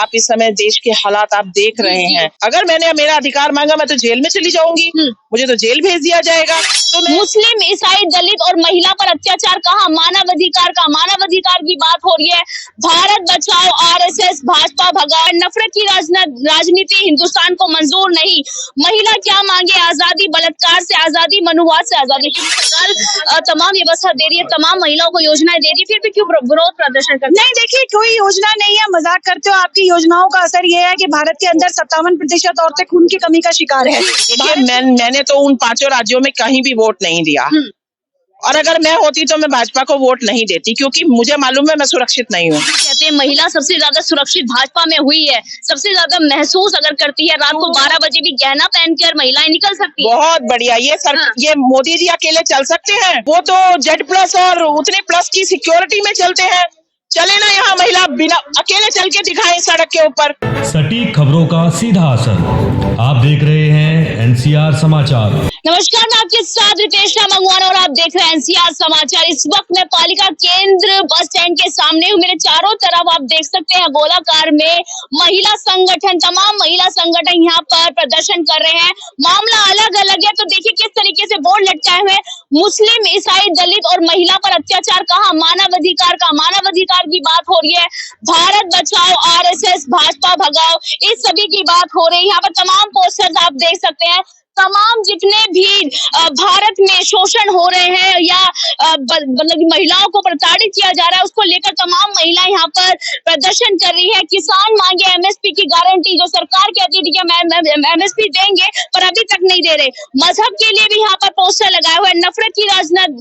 आप इस समय देश के हालात आप देख रहे हैं। अगर मैंने मेरा अधिकार मांगा मैं तो जेल में चली जाऊंगी, मुझे तो जेल भेज दिया जाएगा। तो मुस्लिम, ईसाई, दलित और महिला पर अत्याचार कहाँ, मानव अधिकार की बात हो रही है। भारत बचाओ, आरएसएस, भाजपा भगाओ, नफरत की राजनीति हिंदुस्तान को मंजूर नहीं। महिला क्या मांगे, आजादी, बलात्कार से आजादी, मनुवाद से आजादी। सरकार तमाम व्यवस्था दे रही है, तमाम महिलाओं को योजनाएं दे रही है, फिर भी क्यों विरोध प्रदर्शन करते? नहीं, देखिए कोई योजना नहीं है, मजाक करते हो। आपकी योजनाओं का असर ये है कि भारत के अंदर 57% औरतें खून की कमी का शिकार है। देखिए मैंने तो उन 5 राज्यों में कहीं भी वोट नहीं दिया, और अगर मैं होती तो मैं भाजपा को वोट नहीं देती, क्योंकि मुझे मालूम है मैं सुरक्षित नहीं हूँ। कहते हैं महिला सबसे ज्यादा सुरक्षित भाजपा में हुई है, सबसे ज्यादा महसूस अगर करती है, रात को 12 बजे भी गहना पहनकर महिलाएं निकल सकती है। बहुत बढ़िया। ये मोदी जी अकेले चल सकते हैं? वो तो Z+ और उतने प्लस की सिक्योरिटी में चलते हैं। चले ना यहाँ महिला बिना अकेले चल के दिखाएं सड़क के ऊपर। सटीक खबरों का सीधा असर। आप देख रहे हैं NCR समाचार। नमस्कार, मैं आपके साथ रितेश मंगवाना और आप देख रहे हैं NCR समाचार। इस वक्त मैं पालिका केंद्र बस स्टैंड के सामने हूँ। मेरे चारों तरफ आप देख सकते हैं गोलाकार में महिला संगठन, तमाम महिला संगठन यहाँ पर प्रदर्शन कर रहे हैं। मामला अलग अलग है, तो देखिए किस तरीके से बोर्ड लटकाए हुए, मुस्लिम, ईसाई, दलित और महिला पर अत्याचार कहाँ, मानव अधिकार की बात हो रही है। भारत बचाओ, आरएसएस, भाजपा भगाओ, इस सभी की बात हो रही है। यहाँ पर तमाम पोस्टर्स आप देख सकते हैं। तमाम जितने भी भारत में शोषण हो रहे हैं या मतलब महिलाओं को प्रताड़ित किया जा रहा है, उसको लेकर तमाम महिलाएं यहाँ पर प्रदर्शन कर रही है। किसान मांगे MSP की गारंटी, जो सरकार कहती थी कि हम MSP देंगे, पर अभी तक नहीं दे रहे। मजहब के लिए भी यहाँ पर पोस्टर लगाए हुए, नफरत की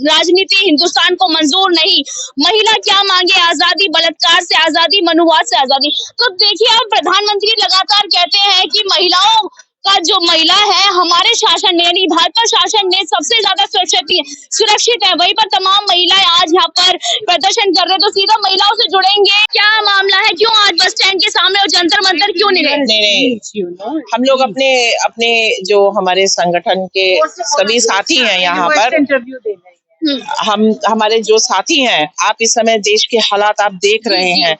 राजनीति हिंदुस्तान को मंजूर नहीं। महिला क्या मांगे, आजादी, बलात्कार से आजादी, मनुवाद से आजादी। तो देखिए अब प्रधानमंत्री लगातार कहते हैं कि महिलाओं का जो महिला है हमारे शासन में यानी भाजपा शासन में सबसे ज्यादा सुरक्षित है। वहीं पर तमाम महिलाएं आज यहाँ पर प्रदर्शन कर रहे हैं, तो सीधा महिलाओं से जुड़ेंगे। क्या मामला है, क्यों आज बस स्टैंड के सामने और जंतर मंतर क्यों नहीं रहे? हम लोग अपने जो हमारे संगठन के सभी साथी हैं यहाँ पर, हमारे जो साथी हैं, आप इस समय देश के हालात आप देख रहे हैं।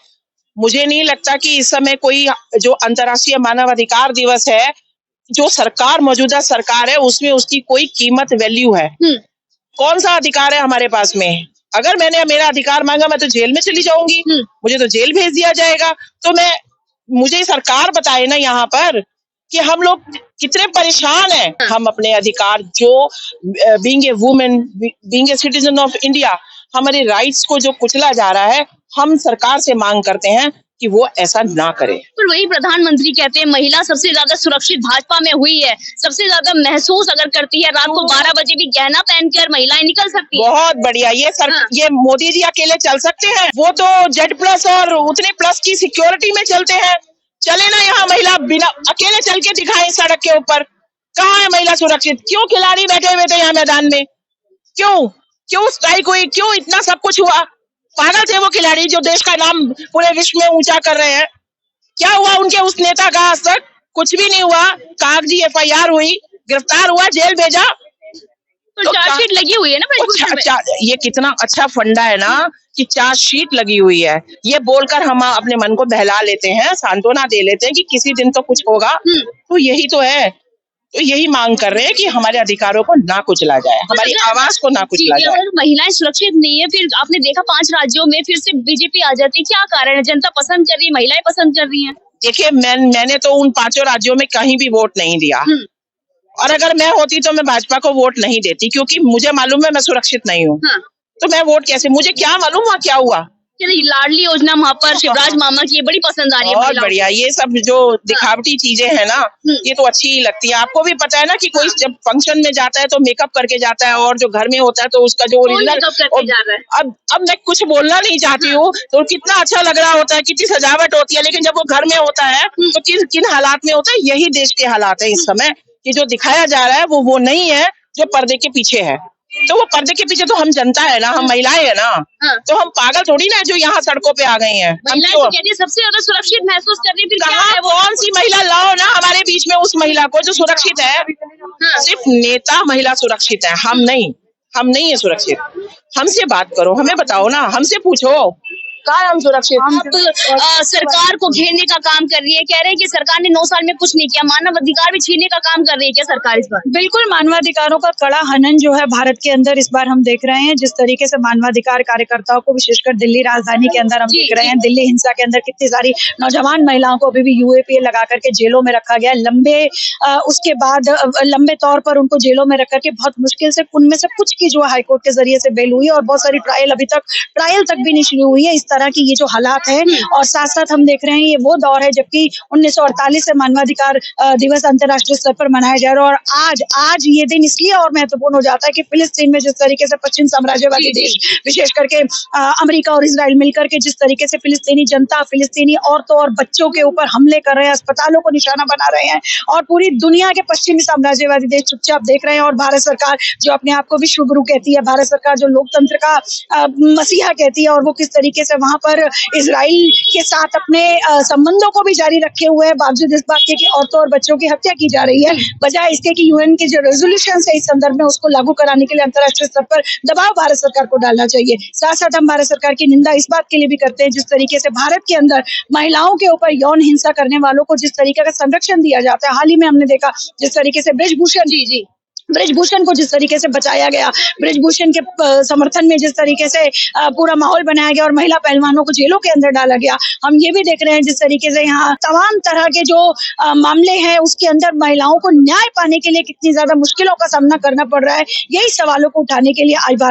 मुझे नहीं लगता कि इस समय कोई जो अंतर्राष्ट्रीय मानवाधिकार दिवस है, जो मौजूदा सरकार है, उसमें उसकी कोई कीमत वैल्यू है। कौन सा अधिकार है हमारे पास में? अगर मैंने मेरा अधिकार मांगा मैं तो जेल में चली जाऊंगी, मुझे तो जेल भेज दिया जाएगा। तो मुझे सरकार बताए ना यहाँ पर कि हम लोग कितने परेशान हैं। हम अपने अधिकार, जो being a women, being a citizen of India, हमारे राइट्स को जो कुचला जा रहा है, हम सरकार से मांग करते हैं कि वो ऐसा ना करे। पर वही प्रधानमंत्री कहते हैं महिला सबसे ज्यादा सुरक्षित भाजपा में हुई है, सबसे ज्यादा महसूस अगर करती है, रात को 12 बजे भी गहना पहनकर महिलाएं निकल सकती है। बहुत बढ़िया। ये मोदी जी अकेले चल सकते हैं? वो तो Z+ और उतने प्लस की सिक्योरिटी में चलते हैं। चले ना यहाँ महिला बिना अकेले चल के दिखाएं सड़क के ऊपर। कहाँ है महिला सुरक्षित? क्यों खिलाड़ी बैठे हुए थे यहाँ मैदान में? क्यों स्ट्राइक हुई? क्यों इतना सब कुछ हुआ? पागल थे वो खिलाड़ी जो देश का नाम पूरे विश्व में ऊंचा कर रहे हैं। क्या हुआ उनके उस नेता का? आज तक कुछ भी नहीं हुआ। कागजी FIR हुई, गिरफ्तार हुआ, जेल भेजा। तो चार्जशीट लगी हुई है ना। ये कितना अच्छा फंडा है ना कि चार्जशीट लगी हुई है। ये बोलकर हम अपने मन को बहला लेते हैं, सांत्वना दे लेते हैं कि किसी दिन तो कुछ होगा। तो यही तो है। तो यही मांग कर रहे हैं कि हमारे अधिकारों को ना कुचला जाए, हमारी आवाज को ना कुचला जाए। अगर महिलाएं सुरक्षित नहीं है, फिर आपने देखा 5 राज्यों में फिर से बीजेपी आ जाती है, क्या कारण है? जनता पसंद कर रही है, महिलाएं पसंद कर रही हैं। देखिए मैंने तो उन 5 राज्यों में कहीं भी वोट नहीं दिया, और अगर मैं होती तो मैं भाजपा को वोट नहीं देती, क्योंकि मुझे मालूम है मैं सुरक्षित नहीं हूँ। तो मैं वोट कैसे? मुझे क्या मालूम वहाँ क्या हुआ। लाडली योजना वहाँ पर शिवराज मामा की बड़ी पसंद आ रही है। बहुत बढ़िया। ये सब जो दिखावटी चीजें हैं ना, ये तो अच्छी ही लगती है। आपको भी पता है ना कि कोई जब फंक्शन में जाता है तो मेकअप करके जाता है, और जो घर में होता है तो उसका जो ओरिजिनल। अब मैं कुछ बोलना नहीं चाहती हूँ, तो कितना अच्छा लग रहा होता है, कितनी सजावट होती है, लेकिन जब वो घर में होता है तो किन हालात में होता है। यही देश के हालात है इस समय, कि जो दिखाया जा रहा है वो नहीं है जो पर्दे के पीछे है। तो वो पर्दे के पीछे तो हम जनता है ना, हम महिलाएं है ना। तो हम पागल थोड़ी ना जो यहाँ सड़कों पे आ गई हैं। महिलाएं तो कहती है सबसे ज्यादा सुरक्षित महसूस कर रही है। कहाँ कौन सी महिला लाओ ना हमारे बीच में उस महिला को जो सुरक्षित है। सिर्फ नेता महिला सुरक्षित है, हम नहीं है सुरक्षित। हमसे बात करो, हमें बताओ ना, हमसे पूछो। कहाँ हम सुरक्षित? आप सरकार को घेरने का काम कर रही है, कह रहे हैं कि सरकार ने 9 साल में कुछ नहीं किया, मानव अधिकार भी छीनने का काम कर रही है क्या सरकार इस बार? बिल्कुल, मानवाधिकारों का कड़ा हनन जो है भारत के अंदर इस बार हम देख रहे हैं। जिस तरीके से मानवाधिकार कार्यकर्ताओं को विशेषकर दिल्ली राजधानी के अंदर हम देख रहे हैं, दिल्ली हिंसा के अंदर कितनी सारी नौजवान महिलाओं को अभी भी यूएपीए लगा करके जेलों में रखा गया। उसके बाद लंबे तौर पर उनको जेलों में रख करके बहुत मुश्किल से उनमें से कुछ की जो हाईकोर्ट के जरिए से बेल हुई और बहुत सारी ट्रायल तक भी नहीं शुरू हुई है। इस तरह की ये जो हालात है और साथ साथ हम देख रहे हैं ये वो दौर है जबकि 1948 से मानवाधिकार दिवस अंतर्राष्ट्रीय स्तर पर मनाया जा रहा है और आज ये दिन इसलिए और महत्वपूर्ण हो जाता है कि फिलिस्तीन में जिस तरीके से पश्चिम साम्राज्यवादी देश विशेष करके अमेरिका और इजराइल मिलकर के जिस तरीके से फिलिस्तीनी जनता, फिलिस्तीनी औरतों और बच्चों के ऊपर हमले कर रहे हैं, अस्पतालों को निशाना बना रहे हैं और पूरी दुनिया के पश्चिमी साम्राज्यवादी देश चुपचाप देख रहे हैं और भारत सरकार जो अपने आप को विश्व गुरु कहती है, भारत सरकार जो लोकतंत्र का मसीहा कहती है और वो किस तरीके से वहां पर इजराइल के साथ अपने संबंधों को भी जारी रखे हुए है बावजूद इस बात के कि औरतों और बच्चों की हत्या की जा रही है, बजाय इसके कि यूएन के जो रेजोल्यूशन है इस संदर्भ में उसको लागू कराने के लिए अंतर्राष्ट्रीय स्तर पर दबाव भारत सरकार को डालना चाहिए। साथ साथ हम भारत सरकार की निंदा इस बात के लिए भी करते हैं जिस तरीके से भारत के अंदर महिलाओं के ऊपर यौन हिंसा करने वालों को जिस तरीके का संरक्षण दिया जाता है। हाल ही में हमने देखा जिस तरीके से ब्रिजभूषण को जिस तरीके से बचाया गया, ब्रिजभूषण के समर्थन में जिस तरीके से पूरा माहौल बनाया गया और महिला पहलवानों को जेलों के अंदर डाला गया। हम ये भी देख रहे हैं जिस तरीके से यहाँ तमाम तरह के जो मामले हैं उसके अंदर महिलाओं को न्याय पाने के लिए कितनी ज्यादा मुश्किलों का सामना करना पड़ रहा है। यही सवालों को उठाने के लिए आज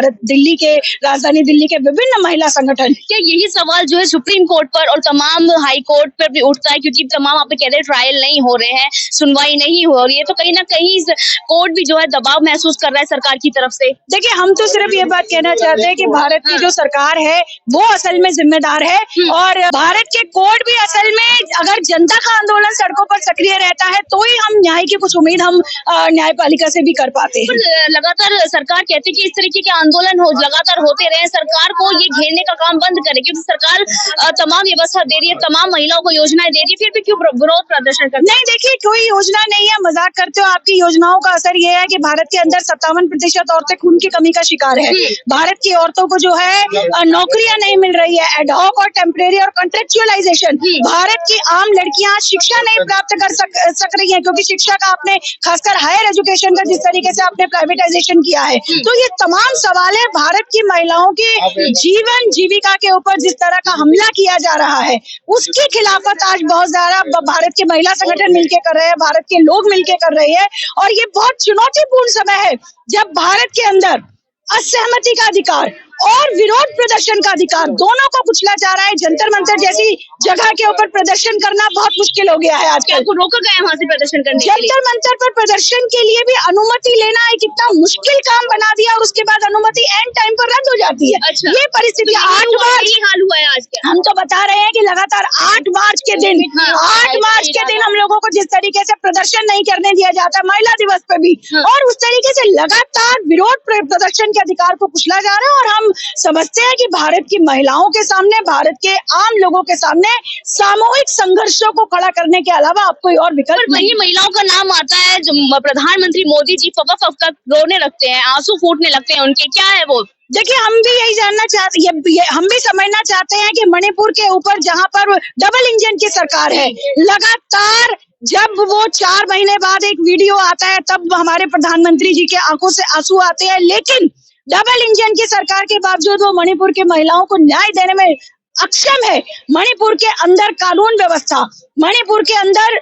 राजधानी दिल्ली के विभिन्न महिला संगठन, क्या यही सवाल जो है सुप्रीम कोर्ट पर और तमाम हाई कोर्ट पर भी उठता है क्योंकि तमाम आप कह रहे हैं ट्रायल नहीं हो रहे हैं, सुनवाई नहीं हो रही है, तो कहीं ना कहीं कोर्ट भी जो है दबाव महसूस कर रहा है सरकार की तरफ से? देखिए, हम तो सिर्फ ये बात कहना चाहते हैं कि भारत की जो सरकार है वो असल में जिम्मेदार है और भारत के कोर्ट भी असल में अगर जनता का आंदोलन सड़कों पर सक्रिय रहता है तो ही हम न्याय की कुछ उम्मीद हम न्यायपालिका से भी कर पाते हैं। लगातार सरकार कहती है कि इस तरीके के आंदोलन लगातार होते रहे, सरकार को ये घेरने का काम बंद करे क्योंकि सरकार तमाम व्यवस्था दे रही है, तमाम महिलाओं को योजनाएं दे रही है, फिर भी क्यों विरोध प्रदर्शन करते? नहीं, देखिए कोई योजना नहीं है, मजाक करते हो। आपकी योजनाओं का असर ये है कि भारत के अंदर 57% औरतें खून की कमी का शिकार है। भारत की औरतों को जो है नौकरियां नहीं मिल रही है, एडहॉक और टेम्परेरी और कॉन्ट्रेक्चुअलाइजेशन। भारत की आम लड़कियां शिक्षा नहीं प्राप्त कर सक रही है क्योंकि शिक्षा का आपने खासकर हायर एजुकेशन का जिस तरीके से आपने प्राइवेटाइजेशन किया है। तो ये तमाम सवाल है भारत की महिलाओं की जीवन जीविका के ऊपर जिस तरह का हमला किया जा रहा है उसकी खिलाफत आज बहुत ज्यादा भारत के महिला संगठन मिलकर कर रहे हैं, भारत के लोग मिलकर कर रहे हैं और ये बहुत चुनौतीपूर्ण समय है जब भारत के अंदर असहमति का अधिकार और विरोध प्रदर्शन का अधिकार दोनों को कुचला जा रहा है। जंतर मंतर जैसी जगह के ऊपर प्रदर्शन करना बहुत मुश्किल हो गया है आजकल। आपको रोका गया वहाँ से प्रदर्शन करने के लिए? जंतर मंतर पर प्रदर्शन के लिए भी अनुमति लेना एक इतना मुश्किल काम बना दिया और उसके बाद अनुमति एंड टाइम पर रद्द हो जाती है। अच्छा, ये परिस्थिति 8 मार्च हाल हुआ है आज के। हम तो बता रहे हैं कि लगातार 8 मार्च के दिन 8 मार्च के दिन हम लोगों को जिस तरीके से प्रदर्शन नहीं करने दिया जाता महिला दिवस पे भी और उस तरीके से लगातार विरोध प्रदर्शन के अधिकार को कुचला जा रहा है और हम समझते हैं कि भारत की महिलाओं के सामने, भारत के आम लोगों के सामने सामूहिक संघर्षों को खड़ा करने के अलावा अब कोई और विकल्प नहीं। महिलाओं का नाम आता है जो प्रधानमंत्री मोदी जी फक रोने लगते हैं, आंसू फूटने लगते हैं उनके, क्या है वो? देखिए, हम भी यही जानना चाहते हैं, हम भी समझना चाहते हैं कि मणिपुर के ऊपर जहां पर डबल इंजन की सरकार है, लगातार जब वो 4 महीने बाद एक वीडियो आता है तब हमारे प्रधानमंत्री जी के आंखों से आंसू आते हैं, लेकिन डबल इंजन की सरकार के बावजूद वो मणिपुर के महिलाओं को न्याय देने में अक्षम है। मणिपुर के अंदर कानून व्यवस्था, मणिपुर के अंदर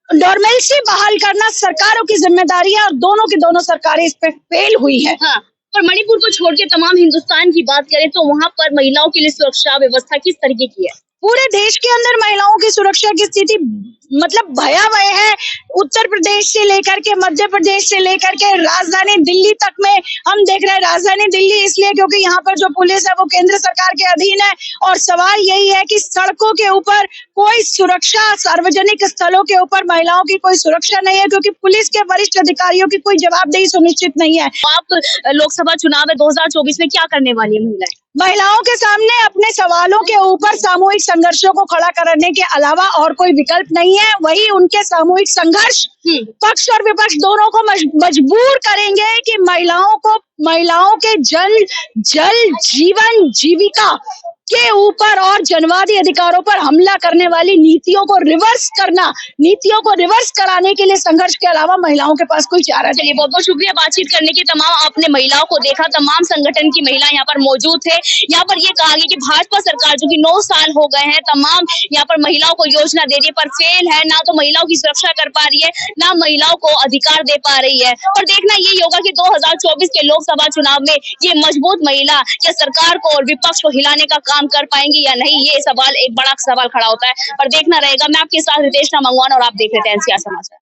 नॉर्मलसी बहाल करना सरकारों की जिम्मेदारी है और दोनों की दोनों सरकारें इस पे फेल हुई है। हाँ, पर मणिपुर को छोड़ के तमाम हिंदुस्तान की बात करें तो वहाँ पर महिलाओं के लिए सुरक्षा व्यवस्था किस तरीके की है? पूरे देश के अंदर महिलाओं की सुरक्षा की स्थिति मतलब भयावह है। उत्तर प्रदेश से लेकर के मध्य प्रदेश से लेकर के राजधानी दिल्ली तक में हम देख रहे हैं। राजधानी दिल्ली इसलिए क्योंकि यहाँ पर जो पुलिस है वो केंद्र सरकार के अधीन है और सवाल यही है कि सड़कों के ऊपर कोई सुरक्षा, सार्वजनिक स्थलों के ऊपर महिलाओं की कोई सुरक्षा नहीं है क्योंकि पुलिस के वरिष्ठ अधिकारियों की कोई जवाबदेही सुनिश्चित नहीं है। आप लोकसभा चुनाव है 2024 में क्या करने वाली है महिलाओं के सामने अपने सवालों के ऊपर सामूहिक संघर्षों को खड़ा करने के अलावा और कोई विकल्प नहीं है। वही उनके सामूहिक संघर्ष पक्ष और विपक्ष दोनों को मजबूर करेंगे कि महिलाओं के जल जीवन जीविका के ऊपर और जनवादी अधिकारों पर हमला करने वाली नीतियों को रिवर्स कराने के लिए संघर्ष के अलावा महिलाओं के पास कोई चारा नहीं। चलिए, बहुत बहुत शुक्रिया बातचीत करने की। तमाम आपने महिलाओं को देखा, तमाम संगठन की महिला यहाँ पर मौजूद थे। यहाँ पर ये कहा गया कि भाजपा सरकार जो कि 9 साल हो गए हैं, तमाम यहाँ पर महिलाओं को योजना दे रही है पर फेल है। ना तो महिलाओं की सुरक्षा कर पा रही है, ना महिलाओं को अधिकार दे पा रही है। और देखना ये होगा कि 2024 के लोकसभा चुनाव में ये मजबूत महिला या सरकार को और विपक्ष को हिलाने का काम कर पाएंगी या नहीं, ये सवाल एक बड़ा सवाल खड़ा होता है। पर देखना रहेगा। मैं आपके साथ रितेश मंगवान और आप देख रहे थे एनसीआर समाचार।